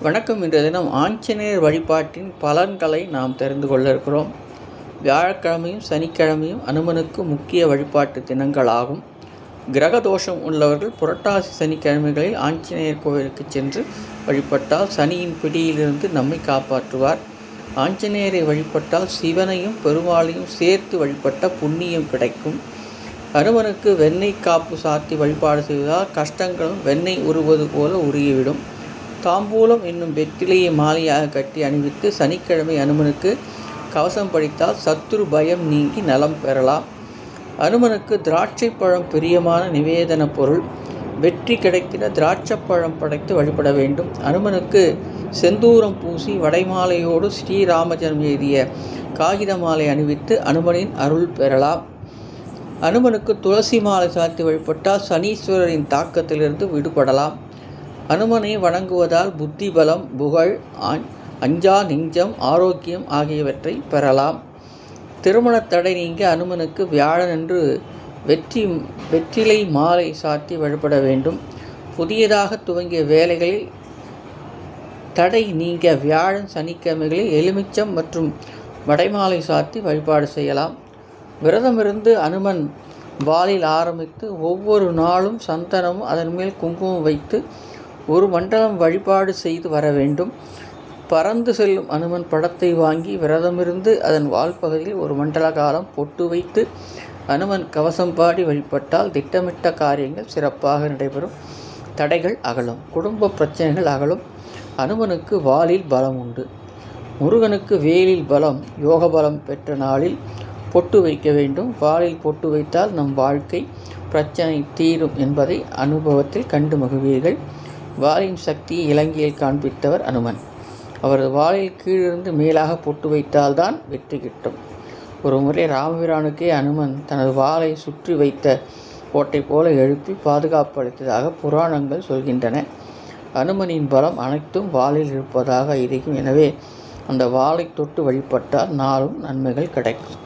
வணக்கம். இன்றைய தினம் ஆஞ்சநேயர் வழிபாட்டின் பலன்களை நாம் தெரிந்து கொள்ள இருக்கிறோம். வியாழக்கிழமையும் சனிக்கிழமையும் அனுமனுக்கு முக்கிய வழிபாட்டு தினங்களாகும். கிரக தோஷம் உள்ளவர்கள் புரட்டாசி சனிக்கிழமைகளில் ஆஞ்சநேயர் கோவிலுக்கு சென்று வழிபட்டால் சனியின் பிடியிலிருந்து நம்மை காப்பாற்றுவார். ஆஞ்சநேயரை வழிபட்டால் சிவனையும் பெருமாளையும் சேர்த்து வழிபட்ட புண்ணியம் கிடைக்கும். அனுமனுக்கு வெண்ணெய் காப்பு சாத்தி வழிபாடு செய்வதால் கஷ்டங்களும் வெண்ணெய் உருவது போல உருகிவிடும். தாம்பூலம் என்னும் வெற்றிலையை மாலையாக கட்டி அணிவித்து சனிக்கிழமை அனுமனுக்கு கவசம் படித்தால் சத்துரு பயம் நீங்கி நலம் பெறலாம். அனுமனுக்கு திராட்சை பழம் பிரியமான நிவேதன பொருள். வெற்றி கிடைத்திட திராட்சைப்பழம் படைத்து வழிபட வேண்டும். அனுமனுக்கு செந்தூரம் பூசி வடைமாலையோடு ஸ்ரீராமஜனம் எழுதிய காகித மாலை அணிவித்து அனுமனின் அருள் பெறலாம். அனுமனுக்கு துளசி மாலை சாத்தி வழிபட்டால் சனீஸ்வரரின் தாக்கத்திலிருந்து விடுபடலாம். அனுமனை வணங்குவதால் புத்தி பலம், புகழ், அஞ்சா நெஞ்சம், ஆரோக்கியம் ஆகியவற்றை பெறலாம். திருமண தடை நீங்க அனுமனுக்கு வியாழனன்று வெற்றிலை மாலை சாத்தி வழிபட வேண்டும். புதியதாக துவங்கிய வேலைகளில் தடை நீங்க வியாழன் சனிக்கிழமைகளில் எலுமிச்சம் மற்றும் வடைமாலை சாத்தி வழிபாடு செய்யலாம். விரதமிருந்து அனுமன் வாலில் ஆரம்பித்து ஒவ்வொரு நாளும் சந்தனமும் அதன் மேல் குங்குமம் வைத்து ஒரு மண்டலம் வழிபாடு செய்து வர வேண்டும். பறந்து செல்லும் அனுமன் படத்தை வாங்கி விரதமிருந்து அதன் வால்பகுதியில் ஒரு மண்டல காலம் பொட்டு வைத்து அனுமன் கவசம் பாடி வழிபட்டால் திட்டமிட்ட காரியங்கள் சிறப்பாக நடைபெறும். தடைகள் அகலும், குடும்ப பிரச்சனைகள் அகலும். அனுமனுக்கு வாலில் பலம் உண்டு. முருகனுக்கு வேலில் பலம், யோக பலம் பெற்ற நாளில் பொட்டு வைக்க வேண்டும். வாலில் பொட்டு வைத்தால் நம் வாழ்க்கை பிரச்சனை தீரும் என்பதை அனுபவத்தில் கண்டு மகிழ்வீர்கள். வாலின் சக்தியை இலங்கையில் காண்பித்தவர் அனுமன். அவரது வாலில் கீழிருந்து மேலாக பொட்டு வைத்தால்தான் வெற்றி கிட்டும். ஒரு முறை ராமபிரானுக்கே அனுமன் தனது வாளை சுற்றி வைத்த கோட்டை போல எழுப்பி பாதுகாப்பு அளித்ததாக புராணங்கள் சொல்கின்றன. அனுமனின் பலம் அனைத்தும் வாளில் இருப்பதாக இருக்கும். எனவே அந்த வாளை தொட்டு வழிபட்டால் நாளும் நன்மைகள் கிடைக்கும்.